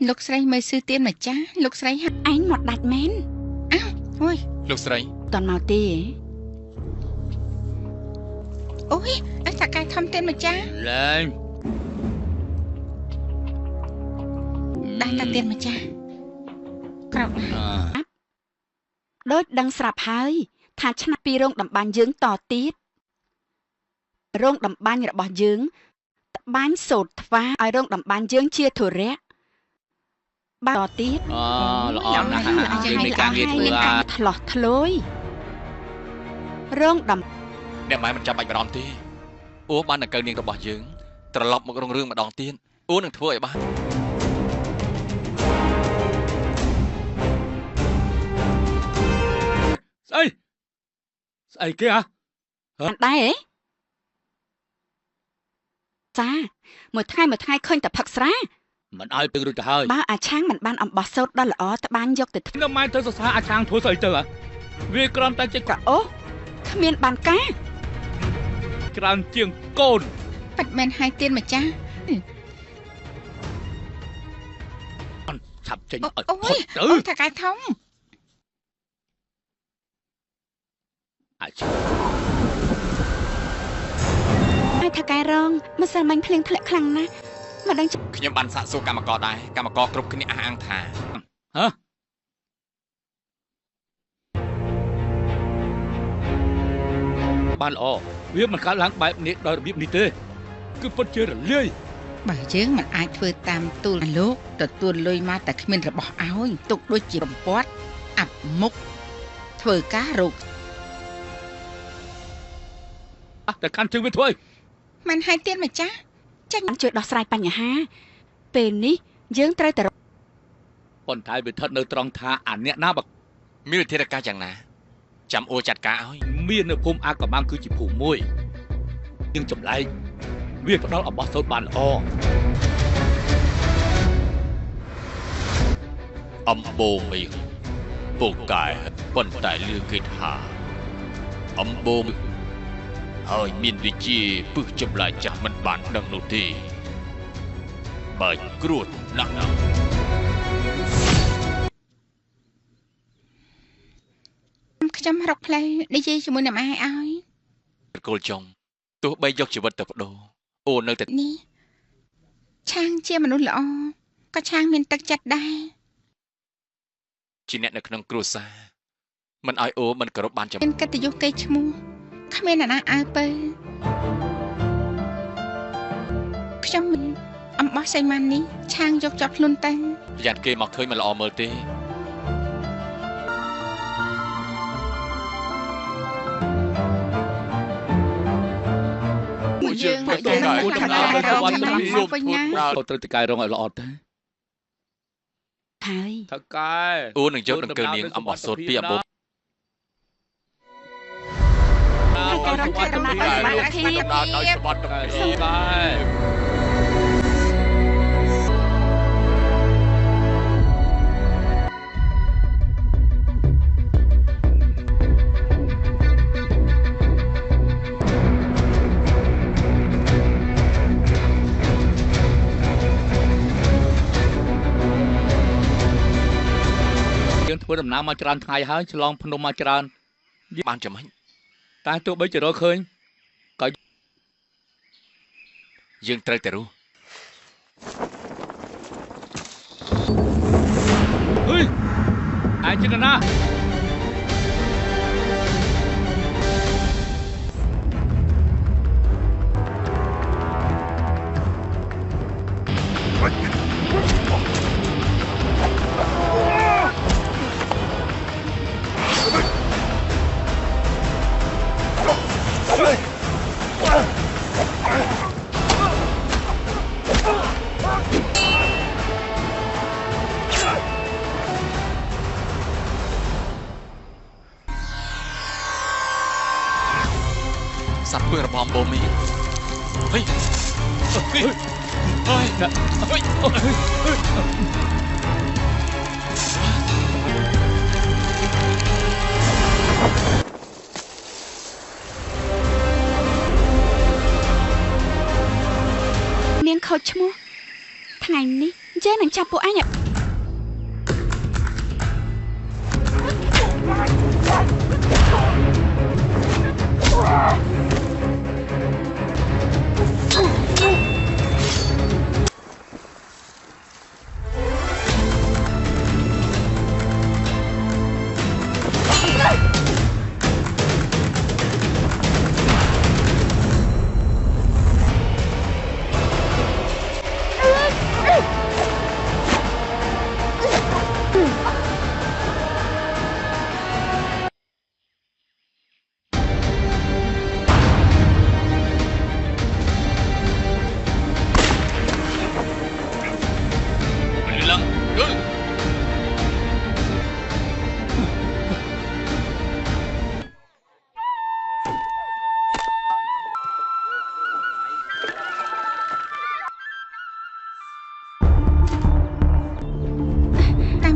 លោកស្រីមើលស៊ឺទៀនម្ចាស់លោកស្រីឯងមកដាច់មែនอ้าวអូយលោកស្រីតន់មកទេអូយអត់ថាកាយខំទៀនម្ចាស់លែងដាក់តាទៀនម្ចាស់ក្រោកដូចដឹងស្រាប់ហើយថាឆ្នាក់ពីរោងតម្បាញយើងតទៀតរោងតម្បាញរបស់យើងត្បាញសូត្រថ្វាឲ្យរោងតម្បាញយើងជាធុរៈបាទតទៀតល្អណាស់យើងមានការងារធ្វើឆ្លោះធ្លយរោងដំអ្នកម៉ែមិនចាំបាច់បារម្ភទេអូបានតែកៅនាងរបស់យើងត្រឡប់មករងរឿងម្ដងទៀតអូនឹងធ្វើឲ្យបានស្អីគេហ៎អត់ដែរចាមួយថ្ងៃឃើញតែផឹកស្រាមិនឲ្យទឹករួចទៅហើយបើអាឆាងមិនបានអំបោះសូត្រដល់ល្អត្បាញយកទៅធ្វើម៉ែទៅសរសើរអាឆាងធ្វើស្អីទៅវាគ្រាន់តែជាក្រអូគ្មានបានការច្រើនជាងកូនប៉ិតមែនហើយទៀនម្ចាស់ឆាប់ចេញឲ្យផុតទៅអូថាកាយធំអាចឲ្យថាកាយរងមិនសិនមិញភ្លៀងធ្លាក់ខ្លាំងណាស់មិនដឹងខ្ញុំបានសាកសួរកម្មករដែរកម្មករគ្រប់គ្នាអះអាងថាហ៎បានល្អវាមិនកើតឡើងបែបនេះដោយរបៀបនេះទេគឺពិតជារលាយបើយើងមិនអាចធ្វើតាមទូលលោកទទួលលុយមកតែគ្មានរបស់ឲ្យទុកដូចជារំពាត់អាប់មុខធ្វើការរោគតែកាន់ជើងវាធ្វើមិនឲ្យទៀនម្ចាស់ចាញ់ជួយដោះស្រាយបញ្ហាពេលនេះយើងត្រូវតែប៉ុន្តែវាស្ថិតនៅត្រង់ថាអាអ្នកណាបើមានវិធានការយ៉ាងណាចាំអូចាត់ការឲ្យមាននៅភូមិអាកំបាំងគឺជាភូមិមួយយើងចម្លែកវាផ្ដល់អំបោះសូត្របានល្អអំបូរមីពូកែប៉ុន្តែលឺគេថាអំបូរហើយមានវិជាពឹសចម្លែកចាស់មិនបានដឹងនោះទេបើគ្រោះណាស់ខ្ញុំរកផ្លែនិយាយជាមួយអ្នកម៉ែឲ្យប្រគល់ចុងទោះបីយកជីវិតទៅបដូរអូនៅតែនេះឆាងជាមនុស្សល្អក៏ឆាងមានទឹកចិត្តដែរជាអ្នកនៅក្នុងគ្រួសារមិនឲ្យអូមិនគោរពបានចាំមានកិត្តិយសកេរ្តិ៍ឈ្មោះគ្មានអ្នកណាអើពើខ្ញុំអំបោះសៃម៉ាន់នេះឆាងយកជាប់ខ្លួនតែប្រយ័ត្នគេមកឃើញមិនល្អមើលទេយើងមកយើងគួរដំណើរទៅវត្តវិញណាត្រូវទៅកាយរងឲ្យល្អទៅហើយថៅកែអូនឹងយកដង្កូវនាងអំបោះសូត្រពីអបោការរំខានដំណើរដោយសុវត្ថិភាពដោយសុវត្ថិភាពដែរធ្វើដំណើរមកច្រើនថ្ងៃហើយឆ្លងភ្នំមកច្រើនបានចំណេញតែទោះបីជារកឃើញក៏យើងត្រូវតែរស់ហុយអាចជាណាសត្វពើរបស់អំបូរមីហុយនាងខូចឈ្មោះ ថ្ងៃនេះយើងនឹងចាប់ពួកអញ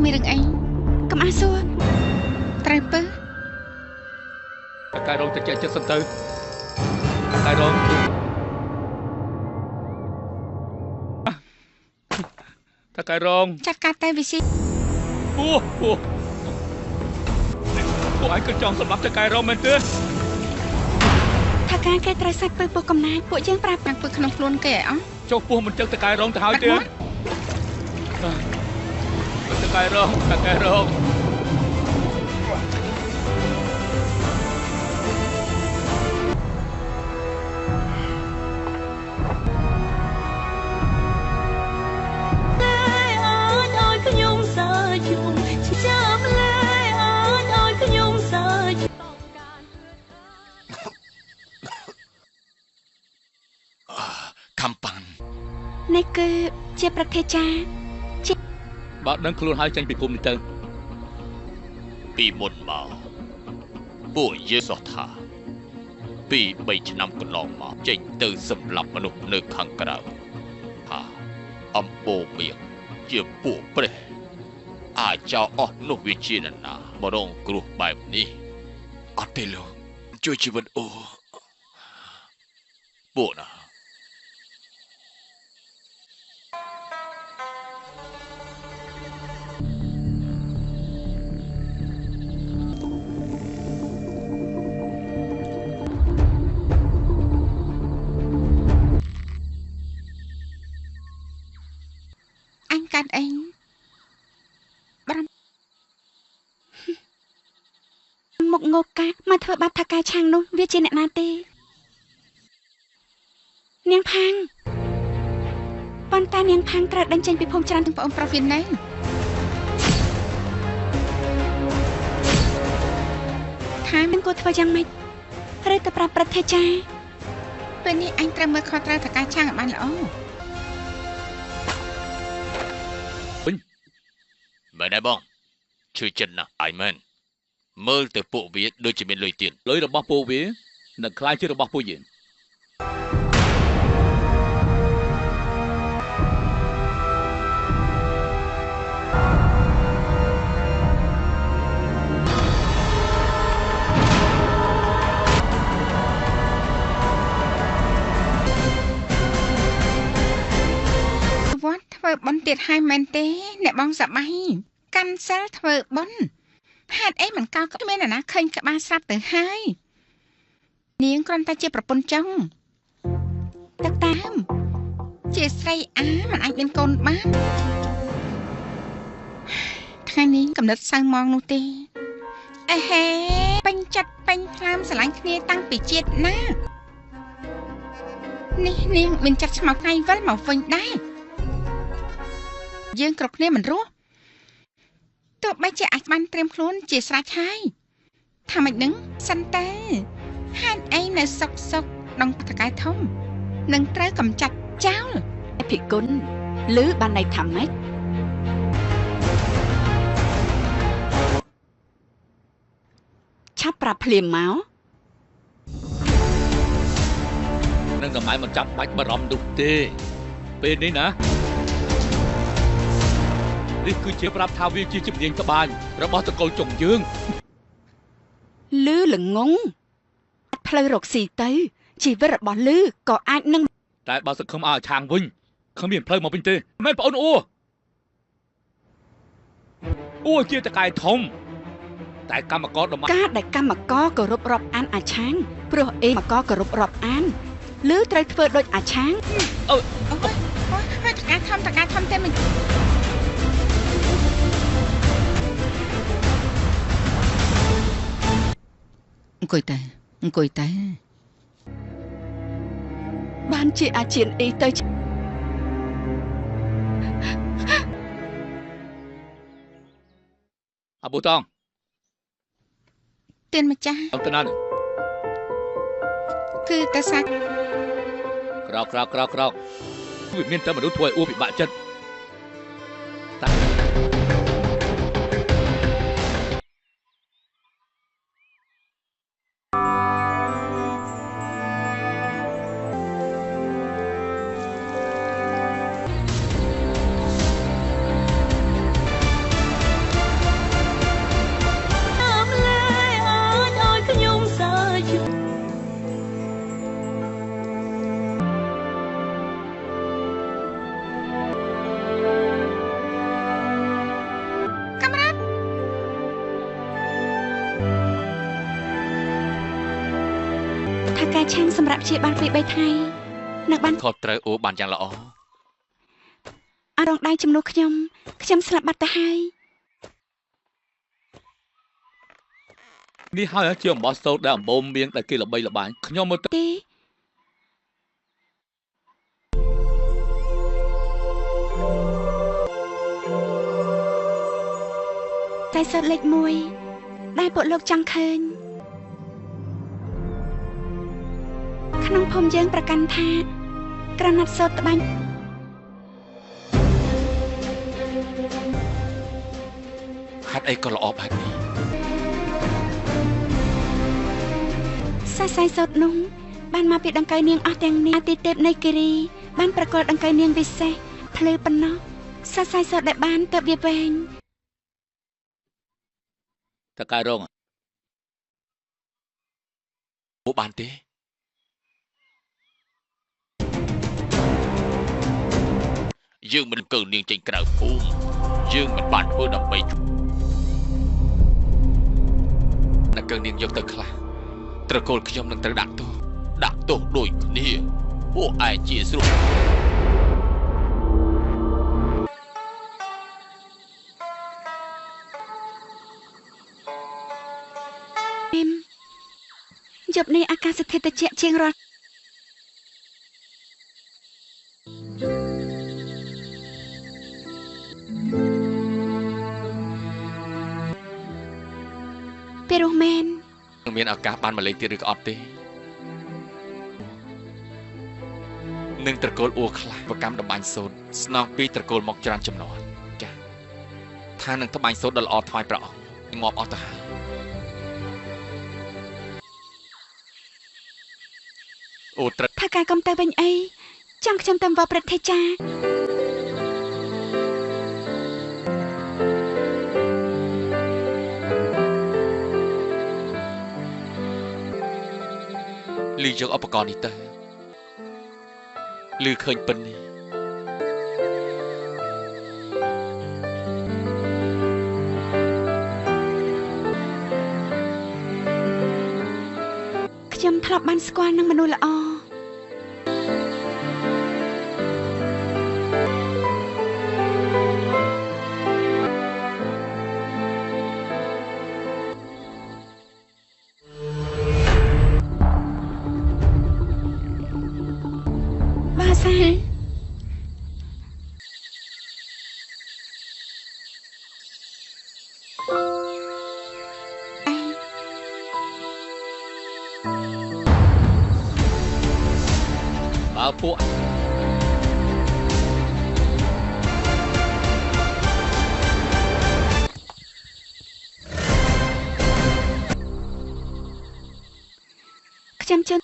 មានរឿងអីកុំអាសួរត្រូវពើតកែរងតិចចិត្តសិនទៅតកែរងតកែរងចាត់ការតែវិស៊ីពួកឯងក៏ចង់សម្លាប់តកែរងមែនទេថាការគេត្រូវសាច់ពើពួកកំណាចពួកយើងប្រាប់ពើក្នុងខ្លួនគេអស់ចុះពោះមិនចឹងតកែរងទៅហើយទេតកែរងនេះគឺជាប្រធាចាបើដឹងខ្លួនហើយចេញពីភូមិនេះទៅពីមុនមកពួកយើងសោះថាពី3ឆ្នាំកន្លងមកចេញទៅសម្លាប់មនុស្សនៅខាងក្រៅថាអំបូរមៀងជាពួកព្រះអាចចោលអស់នោះវាជានរណាមករងគ្រោះបែបនេះអត់ទេលោកជួយជីវិតអូពួកណាកាត់អីមកងោកកាមកធ្វើបាបថាការឆាំងនោះវាជាអ្នកណាទេនាងផាំងប៉ុន្តែនាងផាំងត្រូវដេញចេញពីភូមិច្រើនទាំងប្អូនប្រុសវាណែថាមិនគួរធ្វើយ៉ាងម៉េចឬទៅប្រាប់ប្រធាចាពេលនេះអញត្រូវមើលខុសត្រូវថាការឆាំងឲ្យបានល្អមែនទេបងឈឺចិត្តណាស់អីមែនមើលទៅពួកវាដូចជាមានលុយទៀតលុយរបស់ពួកវានឹងខ្លាយជារបស់ពួកយើងវត្តធ្វើបន់ទៀតហើយមែនទេអ្នកបងសបាយកាន់សិលធ្វើបុណ្យហេតុអីមិនកោគ្មានអ្នកណាឃើញក្បាលស្រាប់ទៅហើយនាងគ្រាន់តែជាប្រពន្ធចុងទឹកតាមជាស្រីអាមិនអាចមានកូនបានថ្ងៃនេះកំណត់សៅម៉ងនោះទេអេហេពេញចិត្តពេញខ្លាមស្រឡាញ់គ្នាតាំងពីជាតិណានេះនាងមានចិត្តស្មោកថ្ងៃវិលមកវិញដែរយើងគ្រប់គ្នាមិនរស់ទោះបីជាអាចបានត្រៀមខ្លួនជាស្រេចហើយថាម៉េចនឹងសិនតែហេតុអីនៅសុកដងតកែធំនឹងត្រូវកំចាត់ចោលភិគុណឬបានន័យថាម៉េចឆាប់ប្រាប់ភ្លាមមកនឹងកំណៃមិនចាំបាច់បារម្ភនោះទេពេលនេះណានេះគឺជាប្រាប់ថាវាជាជំនាញត្បាញរបស់តកូលចុងយើងលឺល្ងងផ្លូវរកស៊ីទៅជីវិតរបស់លឺក៏អាចនឹងតែបើសង្ឃឹមឲ្យឆាងវិញ គ្មានផ្លូវមកវិញទេមិនបងអូអូជាតកែធំតែកម្មករដំណើរការដែលកម្មករគោរពរាប់អានអាឆាងព្រោះអេកម្មករគោរពរាប់អានឬត្រូវធ្វើដូចអាឆាងអូហើយតកាធំតែមិនអង្គុយតែបានជាអាជៀនអីទៅអាប៊ូតងទៀនម្ចាស់អង្គទៅណាគឺតាសាក្រោកវាមានតែមនុស្សធ្វើឲ្យអួពិបាកចិត្តការឆាំងសម្រាប់ជាបានពី3ថ្ងៃនៅបានខុសត្រូវអូបានយ៉ាងល្អអរងដៃជំនួសខ្ញុំស្លាប់បាត់ទៅហើយនេះហើយជាអំបោះសូត្រដែលអំបូមមៀងដែលគេល្បីល្បាញខ្ញុំមើលទេតែសូត្រលេខ1ដែលពួកលោកចង់ឃើញក្នុងភូមិយើងប្រកាន់ថាក្រណាត់សូត្រត្បាញហេតុអីក៏ល្អបែបនេះសាស័យសូត្រនោះបានមកពីដង្កូវនាងអស់ទាំងនេះអាទិទេពនៃគិរីបានប្រកល់ដង្កូវនាងវិសេសភ្លឺប៉ុណ្ណោះសាស័យសូត្រដែលបានទៅវាវែងតកែរងអូបានទេយើងមិនកើនាងចេញក្រៅភូមិយើងមិនបានធ្វើដើម្បីតែកើនាងយកទៅខ្លះត្រកូលខ្ញុំនឹងត្រូវដាក់ទោសដូចគ្នាពួកឯងជាស្រួលយប់នេះអាកាសធាតុត្រជាក់ជាងរាល់ពីរោះមែនមានឱកាសបានមកលេងទៀតឬក៏អត់ទេនឹងត្រកូលអ៊ូខ្លះប្រកម្មតម្បាញសូត្រស្នងពីត្រកូលមកច្រើនចំនួនចា៎ថានឹងត្បាញសូត្រដ៏ល្អថ្វាយព្រះអង្គងាប់អស់ទៅហើយអូត្រឹមថាការកុំទៅវិញអីចង់ខ្ញុំទៅវត្តព្រឹទ្ធាចារ្យលឺយកឧបករណ៍នេះទៅលឺឃើញពិននេះខ្ញុំធ្លាប់បានស្គាល់នឹងមនុស្សល្អពួកខ្ញុំជឿ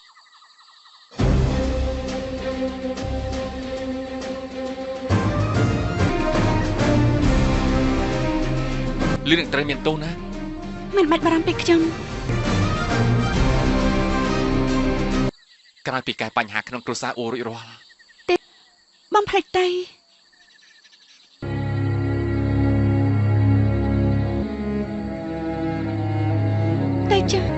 លឺនឹងត្រូវមានទោសណាមិនបាច់បារម្ភពីខ្ញុំក្រោយពីកែបញ្ហាក្នុងគ្រួសារអូរួចរាល់ បំភ្លេចទៅចា